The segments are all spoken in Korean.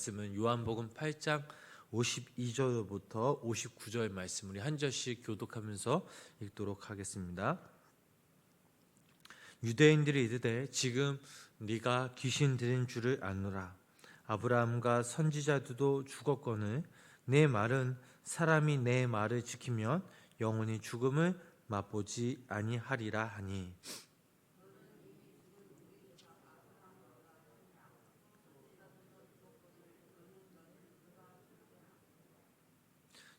말씀은 요한복음 8장 52절부터 59절 말씀, 우리 한 절씩 교독하면서 읽도록 하겠습니다. 유대인들이 이르되 지금 네가 귀신 들린 줄을 아노라. 아브라함과 선지자들도 죽었거늘 내 말은 사람이 내 말을 지키면 영원히 죽음을 맛보지 아니하리라 하니,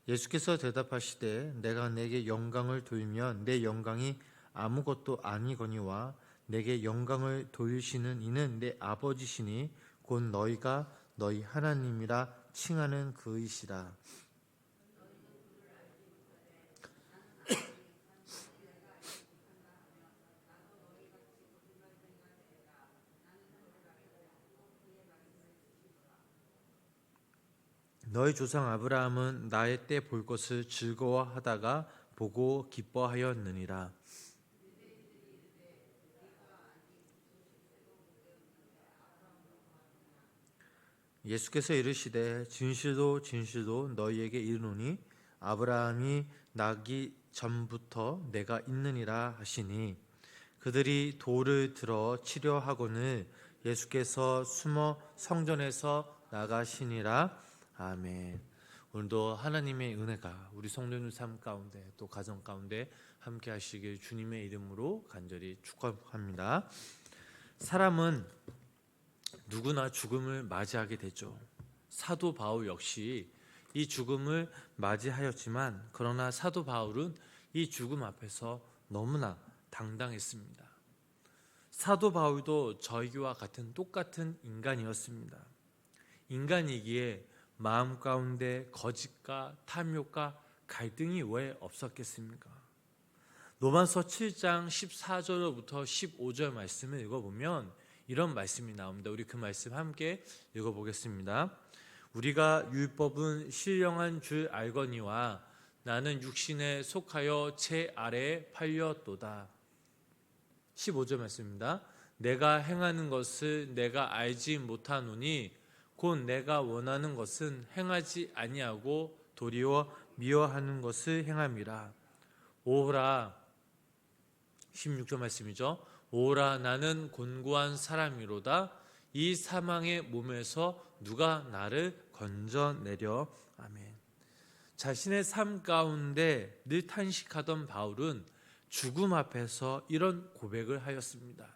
예수께서 대답하시되 내가 내게 영광을 돌리면 내 영광이 아무것도 아니거니와 내게 영광을 돌리시는 이는 내 아버지시니 곧 너희가 너희 하나님이라 칭하는 그이시라. 너희 조상 아브라함은 나의 때 볼 것을 즐거워하다가 보고 기뻐하였느니라. 예수께서 이르시되 진실로 진실로 너희에게 이르노니 아브라함이 나기 전부터 내가 있느니라 하시니, 그들이 돌을 들어 치려 하거늘 예수께서 숨어 성전에서 나가시니라. 아멘. 오늘도 하나님의 은혜가 우리 성도님 삶 가운데 또 가정 가운데 함께 하시길 주님의 이름으로 간절히 축복합니다. 사람은 누구나 죽음을 맞이하게 되죠. 사도 바울 역시 이 죽음을 맞이하였지만, 그러나 사도 바울은 이 죽음 앞에서 너무나 당당했습니다. 사도 바울도 저희와 같은 똑같은 인간이었습니다. 인간이기에 마음 가운데 거짓과 탐욕과 갈등이 왜 없었겠습니까? 로마서 7장 14절부터 15절 말씀을 읽어보면 이런 말씀이 나옵니다. 우리 그 말씀 함께 읽어보겠습니다. 우리가 율법은 신령한 줄 알거니와 나는 육신에 속하여 제 아래에 팔렸도다. 15절 말씀입니다. 내가 행하는 것을 내가 알지 못하노니 곧 내가 원하는 것은 행하지 아니하고 도리어 미워하는 것을 행함이라. 오라, 16절 말씀이죠. 오라, 나는 곤고한 사람이로다. 이 사망의 몸에서 누가 나를 건져내려. 아멘. 자신의 삶 가운데 늘 탄식하던 바울은 죽음 앞에서 이런 고백을 하였습니다.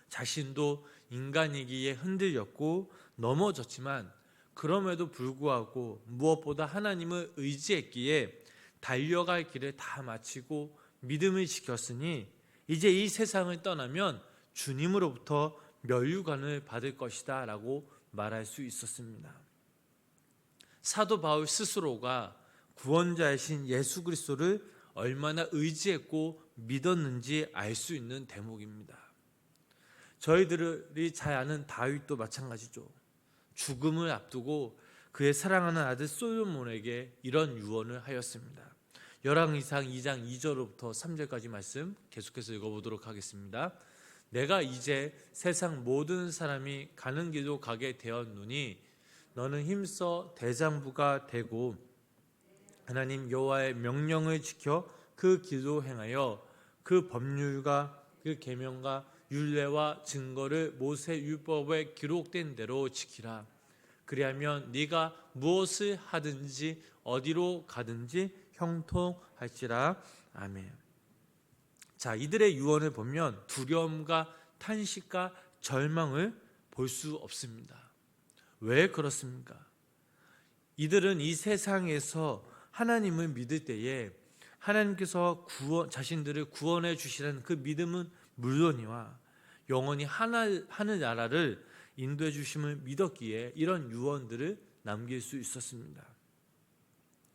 자신도 인간이기에 흔들렸고 넘어졌지만 그럼에도 불구하고 무엇보다 하나님을 의지했기에 달려갈 길을 다 마치고 믿음을 지켰으니 이제 이 세상을 떠나면 주님으로부터 면류관을 받을 것이다 라고 말할 수 있었습니다. 사도 바울 스스로가 구원자이신 예수 그리스도를 얼마나 의지했고 믿었는지 알 수 있는 대목입니다. 저희들이 잘 아는 다윗도 마찬가지죠. 죽음을 앞두고 그의 사랑하는 아들 솔로몬에게 이런 유언을 하였습니다. 열왕기상 2장 2절부터 3절까지 말씀 계속해서 읽어보도록 하겠습니다. 내가 이제 세상 모든 사람이 가는 길로 가게 되었노니 너는 힘써 대장부가 되고 하나님 여호와의 명령을 지켜 그 길로 행하여 그 법률과 그 계명과 율례와 증거를 모세 율법에 기록된 대로 지키라. 그리하면 네가 무엇을 하든지 어디로 가든지 형통할지라. 아멘. 자, 이들의 유언을 보면 두려움과 탄식과 절망을 볼 수 없습니다. 왜 그렇습니까? 이들은 이 세상에서 하나님을 믿을 때에 하나님께서 자신들을 구원해 주시라는 그 믿음은 물론이와 영원히 하늘나라를 인도해 주심을 믿었기에 이런 유언들을 남길 수 있었습니다.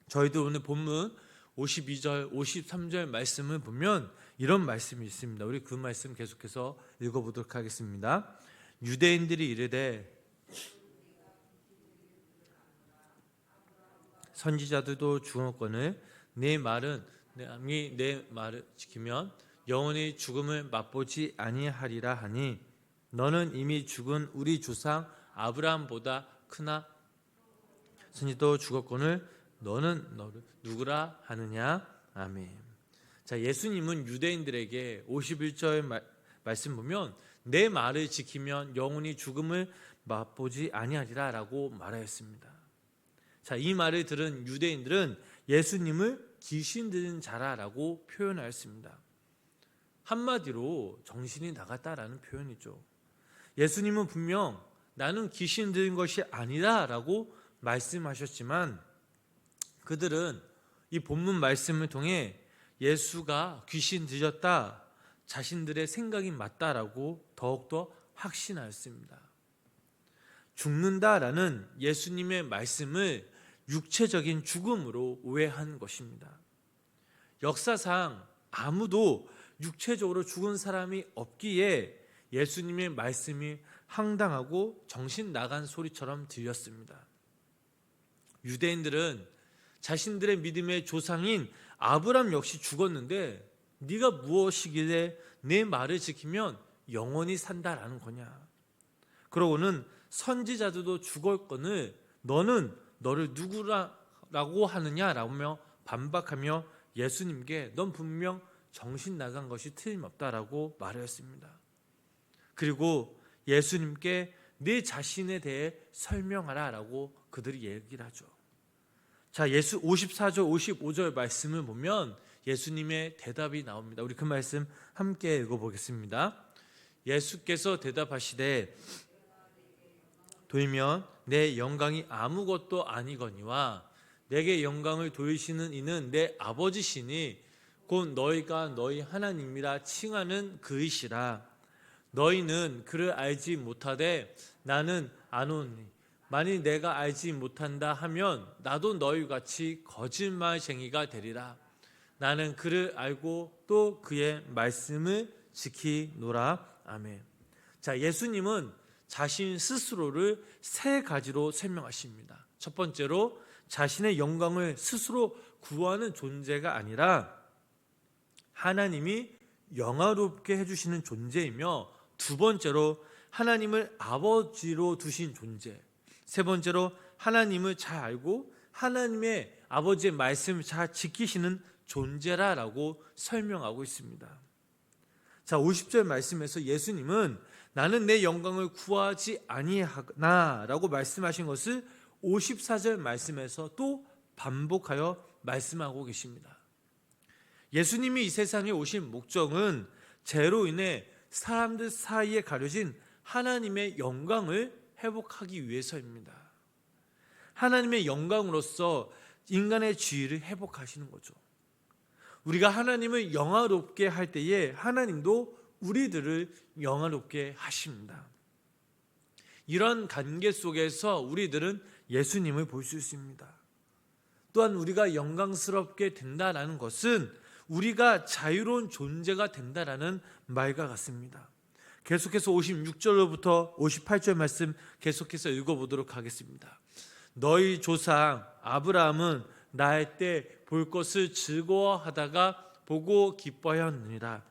저희도 오늘 본문 52절, 53절 말씀을 보면 이런 말씀이 있습니다. 우리 그 말씀 계속해서 읽어보도록 하겠습니다. 유대인들이 이르되 선지자들도 죽었거늘 내 말은 내 말을 지키면 영원히 죽음을 맛보지 아니하리라 하니, 너는 이미 죽은 우리 조상 아브라함보다 크나? 선지자도 죽었거늘 너는 너를 누구라 하느냐? 아멘. 자, 예수님은 유대인들에게 51절 말씀 보면 내 말을 지키면 영원히 죽음을 맛보지 아니하리라 라고 말하였습니다. 자, 이 말을 들은 유대인들은 예수님을 귀신 들린 자라라고 표현하였습니다. 한마디로 정신이 나갔다라는 표현이죠. 예수님은 분명 나는 귀신 들린 것이 아니라 라고 말씀하셨지만 그들은 이 본문 말씀을 통해 예수가 귀신 들렸다, 자신들의 생각이 맞다라고 더욱더 확신하였습니다. 죽는다라는 예수님의 말씀을 육체적인 죽음으로 오해한 것입니다. 역사상 아무도 육체적으로 죽은 사람이 없기에 예수님의 말씀이 황당하고 정신 나간 소리처럼 들렸습니다. 유대인들은 자신들의 믿음의 조상인 아브람 역시 죽었는데 네가 무엇이길래 내 말을 지키면 영원히 산다라는 거냐? 그러고는 선지자들도 죽었거늘 너는 너를 누구라고 하느냐라며 반박하며 예수님께 넌 분명 정신 나간 것이 틀림없다라고 말하였습니다. 그리고 예수님께 네 자신에 대해 설명하라라고 그들이 얘기를 하죠. 자, 예수 54절 55절 말씀을 보면 예수님의 대답이 나옵니다. 우리 그 말씀 함께 읽어보겠습니다. 예수께서 대답하시되 돌면 내 영광이 아무것도 아니거니와 내게 영광을 돌리시는 이는 내 아버지시니 곧 너희가 너희 하나님이라 칭하는 그이시라. 너희는 그를 알지 못하되 나는 아노니 만일 내가 알지 못한다 하면 나도 너희같이 거짓말쟁이가 되리라. 나는 그를 알고 또 그의 말씀을 지키노라. 아멘. 자, 예수님은 자신 스스로를 세 가지로 설명하십니다. 첫 번째로 자신의 영광을 스스로 구하는 존재가 아니라 하나님이 영화롭게 해주시는 존재이며, 두 번째로 하나님을 아버지로 두신 존재, 세 번째로 하나님을 잘 알고 하나님의 아버지의 말씀을 잘 지키시는 존재라라고 설명하고 있습니다. 자, 50절 말씀에서 예수님은 나는 내 영광을 구하지 아니하나라고 말씀하신 것을 54절 말씀에서 또 반복하여 말씀하고 계십니다. 예수님이 이 세상에 오신 목적은 죄로 인해 사람들 사이에 가려진 하나님의 영광을 회복하기 위해서입니다. 하나님의 영광으로서 인간의 지위를 회복하시는 거죠. 우리가 하나님을 영화롭게 할 때에 하나님도 우리들을 영화롭게 하십니다. 이런 관계 속에서 우리들은 예수님을 볼 수 있습니다. 또한 우리가 영광스럽게 된다는 것은 우리가 자유로운 존재가 된다는 말과 같습니다. 계속해서 56절로부터 58절 말씀 계속해서 읽어보도록 하겠습니다. 너희 조상 아브라함은 나의 때 볼 것을 즐거워하다가 보고 기뻐하였느니라.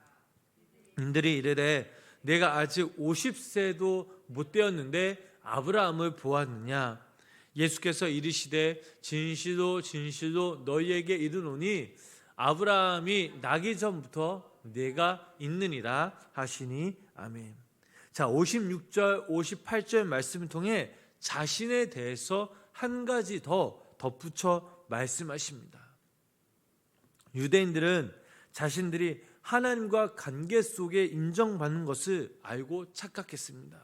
인들이 이르되 내가 아직 50세도 못 되었는데 아브라함을 보았느냐? 예수께서 이르시되 진실로 진실로 너희에게 이르노니 아브라함이 나기 전부터 내가 있느니라 하시니. 아멘. 자, 56절 58절 말씀을 통해 자신에 대해서 한 가지 더 덧붙여 말씀하십니다. 유대인들은 자신들이 하나님과 관계 속에 인정받는 것을 알고 착각했습니다.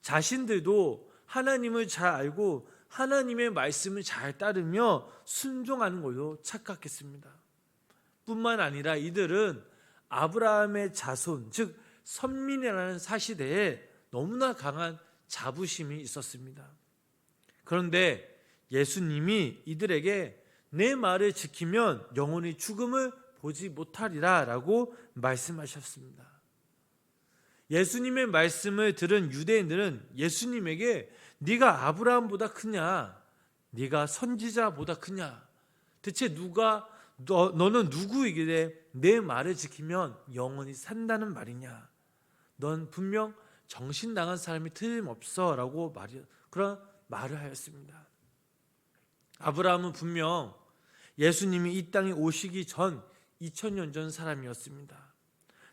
자신들도 하나님을 잘 알고 하나님의 말씀을 잘 따르며 순종하는 걸로 착각했습니다. 뿐만 아니라 이들은 아브라함의 자손, 즉 선민이라는 사시대에 너무나 강한 자부심이 있었습니다. 그런데 예수님이 이들에게 내 말을 지키면 영원히 죽음을 보지 못하리라 라고 말씀하셨습니다. 예수님의 말씀을 들은 유대인들은 예수님에게 네가 아브라함보다 크냐? 네가 선지자보다 크냐? 대체 너는 누구이길래 내 말을 지키면 영원히 산다는 말이냐? 넌 분명 정신 나간 사람이 틀림없어라고 그런 말을 하였습니다. 아브라함은 분명 예수님이 이 땅에 오시기 전 2000년 전 사람이었습니다.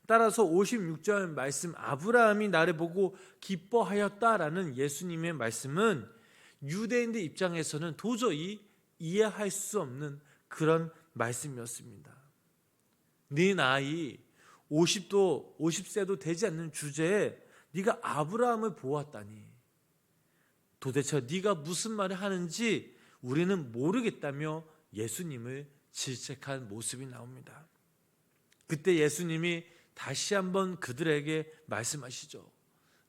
따라서 56절 말씀 아브라함이 나를 보고 기뻐하였다라는 예수님의 말씀은 유대인들 입장에서는 도저히 이해할 수 없는 그런 말씀이었습니다. 네 나이 50세도 되지 않는 주제에 네가 아브라함을 보았다니 도대체 네가 무슨 말을 하는지 우리는 모르겠다며 예수님을 질책한 모습이 나옵니다. 그때 예수님이 다시 한번 그들에게 말씀하시죠.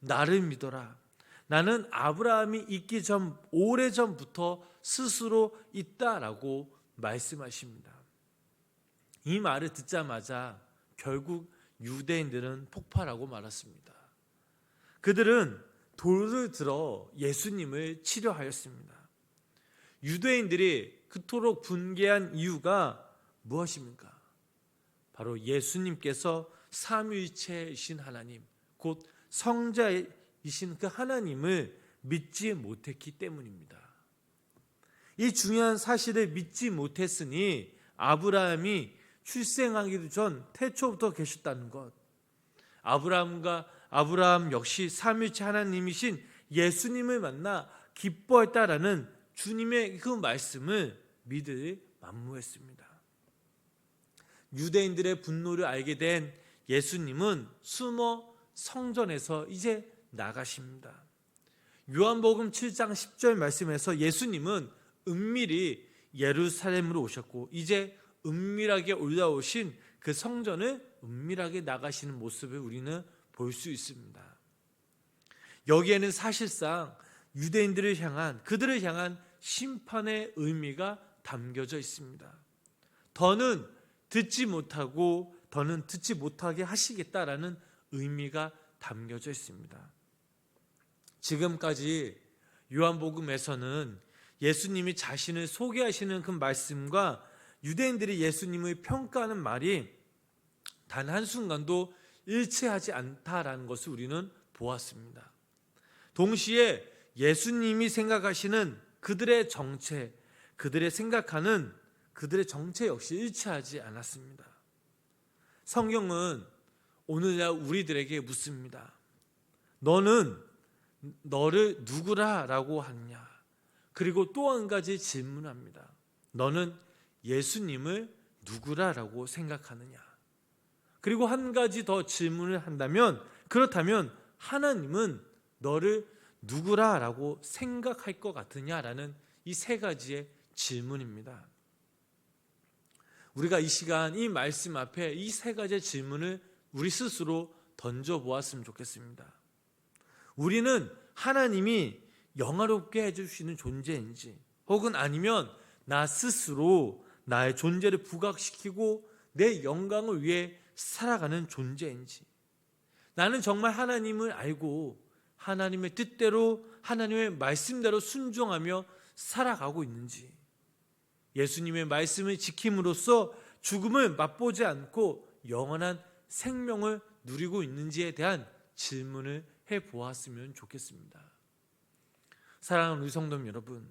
나를 믿어라. 나는 아브라함이 있기 전 오래전부터 스스로 있다라고 말씀하십니다. 이 말을 듣자마자 결국 유대인들은 폭발하고 말았습니다. 그들은 돌을 들어 예수님을 치려하였습니다. 유대인들이 그토록 분개한 이유가 무엇입니까? 바로 예수님께서 삼위일체이신 하나님, 곧 성자이신 그 하나님을 믿지 못했기 때문입니다. 이 중요한 사실을 믿지 못했으니 아브라함이 출생하기도 전 태초부터 계셨다는 것, 아브라함 역시 삼위일체 하나님이신 예수님을 만나 기뻐했다라는 주님의 그 말씀을 믿을 만무했습니다. 유대인들의 분노를 알게 된 예수님은 숨어 성전에서 이제 나가십니다. 요한복음 7장 10절 말씀에서 예수님은 은밀히 예루살렘으로 오셨고 이제 은밀하게 올라오신 그 성전을 은밀하게 나가시는 모습을 우리는 볼 수 있습니다. 여기에는 사실상 유대인들을 향한 그들을 향한 심판의 의미가 담겨져 있습니다. 더는 듣지 못하게 하시겠다라는 의미가 담겨져 있습니다. 지금까지 요한복음에서는 예수님이 자신을 소개하시는 그 말씀과 유대인들이 예수님을 평가하는 말이 단 한순간도 일치하지 않다라는 것을 우리는 보았습니다. 동시에 예수님이 생각하시는 그들의 정체, 그들의 생각하는 그들의 정체 역시 일치하지 않았습니다. 성경은 오늘날 우리들에게 묻습니다. 너는 너를 누구라 라고 하느냐? 그리고 또 한 가지 질문합니다. 너는 예수님을 누구라 라고 생각하느냐? 그리고 한 가지 더 질문을 한다면 그렇다면 하나님은 너를 누구라 라고 생각할 것 같으냐라는 이 세 가지의 질문입니다. 우리가 이 시간 이 말씀 앞에 이 세 가지의 질문을 우리 스스로 던져보았으면 좋겠습니다. 우리는 하나님이 영화롭게 해주시는 존재인지 혹은 아니면 나 스스로 나의 존재를 부각시키고 내 영광을 위해 살아가는 존재인지, 나는 정말 하나님을 알고 하나님의 뜻대로 하나님의 말씀대로 순종하며 살아가고 있는지, 예수님의 말씀을 지킴으로써 죽음을 맛보지 않고 영원한 생명을 누리고 있는지에 대한 질문을 해보았으면 좋겠습니다. 사랑하는 우리 성도 여러분,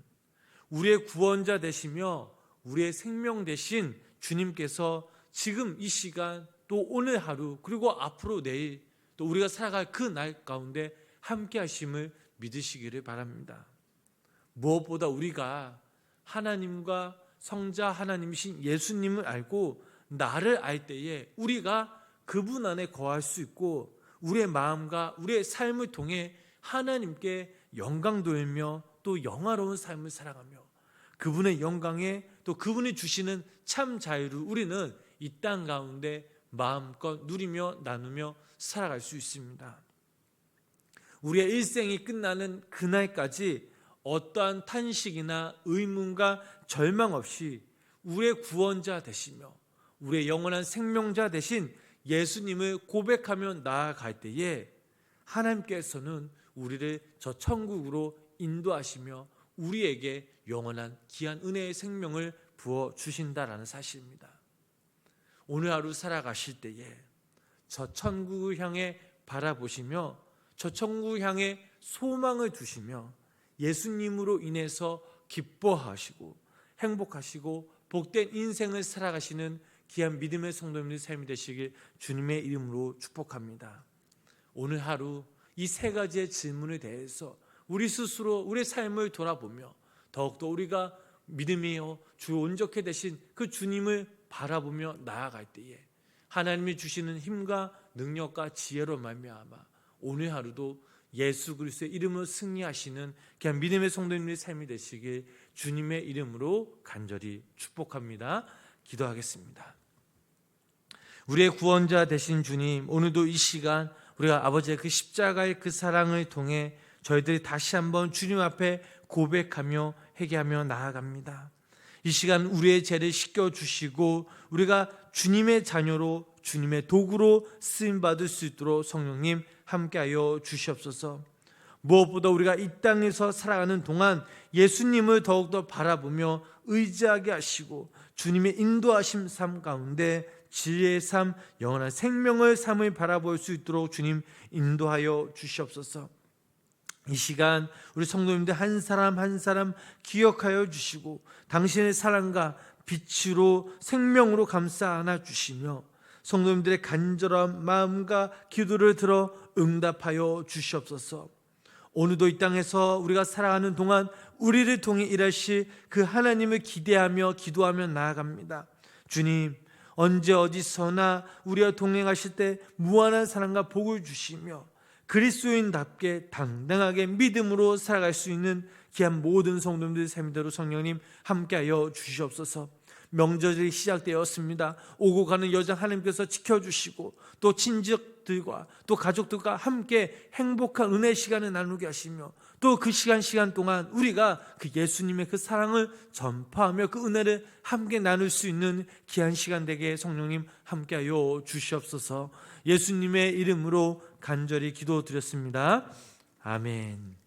우리의 구원자 되시며 우리의 생명 되신 주님께서 지금 이 시간 또 오늘 하루 그리고 앞으로 내일 또 우리가 살아갈 그 날 가운데 함께 하심을 믿으시기를 바랍니다. 무엇보다 우리가 하나님과 성자 하나님이신 예수님을 알고 나를 알 때에 우리가 그분 안에 거할 수 있고 우리의 마음과 우리의 삶을 통해 하나님께 영광 돌며 또 영화로운 삶을 살아가며 그분의 영광에 또 그분이 주시는 참 자유를 우리는 이 땅 가운데 마음껏 누리며 나누며 살아갈 수 있습니다. 우리의 일생이 끝나는 그날까지 어떠한 탄식이나 의문과 절망 없이 우리의 구원자 되시며 우리의 영원한 생명자 되신 예수님을 고백하며 나아갈 때에 하나님께서는 우리를 저 천국으로 인도하시며 우리에게 영원한 귀한 은혜의 생명을 부어주신다라는 사실입니다. 오늘 하루 살아가실 때에 저 천국을 향해 바라보시며 저 천국 향해 소망을 두시며 예수님으로 인해서 기뻐하시고 행복하시고 복된 인생을 살아가시는 귀한 믿음의 성도님들의 삶이 되시길 주님의 이름으로 축복합니다. 오늘 하루 이 세 가지의 질문에 대해서 우리 스스로 우리의 삶을 돌아보며 더욱더 우리가 믿음이요 주 온전케 되신 그 주님을 바라보며 나아갈 때에 하나님이 주시는 힘과 능력과 지혜로 말미암아 오늘 하루도 예수 그리스도의 이름으로 승리하시는 그냥 믿음의 성도님의 삶이 되시길 주님의 이름으로 간절히 축복합니다. 기도하겠습니다. 우리의 구원자 되신 주님, 오늘도 이 시간 우리가 아버지의 그 십자가의 그 사랑을 통해 저희들이 다시 한번 주님 앞에 고백하며 회개하며 나아갑니다. 이 시간 우리의 죄를 씻겨주시고 우리가 주님의 자녀로 주님의 도구로 쓰임받을 수 있도록 성령님 함께하여 주시옵소서. 무엇보다 우리가 이 땅에서 살아가는 동안 예수님을 더욱더 바라보며 의지하게 하시고 주님의 인도하심 삶 가운데 지혜의 삶, 영원한 생명의 삶을 바라볼 수 있도록 주님 인도하여 주시옵소서. 이 시간 우리 성도님들 한 사람 한 사람 기억하여 주시고 당신의 사랑과 빛으로 생명으로 감싸 안아 주시며 성도님들의 간절한 마음과 기도를 들어 응답하여 주시옵소서. 오늘도 이 땅에서 우리가 살아가는 동안 우리를 통해 일하실 그 하나님을 기대하며 기도하며 나아갑니다. 주님, 언제 어디서나 우리와 동행하실 때 무한한 사랑과 복을 주시며 그리스도인답게 당당하게 믿음으로 살아갈 수 있는 귀한 모든 성도님들 삶대로 성령님 함께하여 주시옵소서. 명절이 시작되었습니다. 오고 가는 여정 하나님께서 지켜주시고 또 친척들과 또 가족들과 함께 행복한 은혜 시간을 나누게 하시며 또 그 시간 동안 우리가 그 예수님의 그 사랑을 전파하며 그 은혜를 함께 나눌 수 있는 귀한 시간 되게 성령님 함께하여 주시옵소서. 예수님의 이름으로 간절히 기도드렸습니다. 아멘.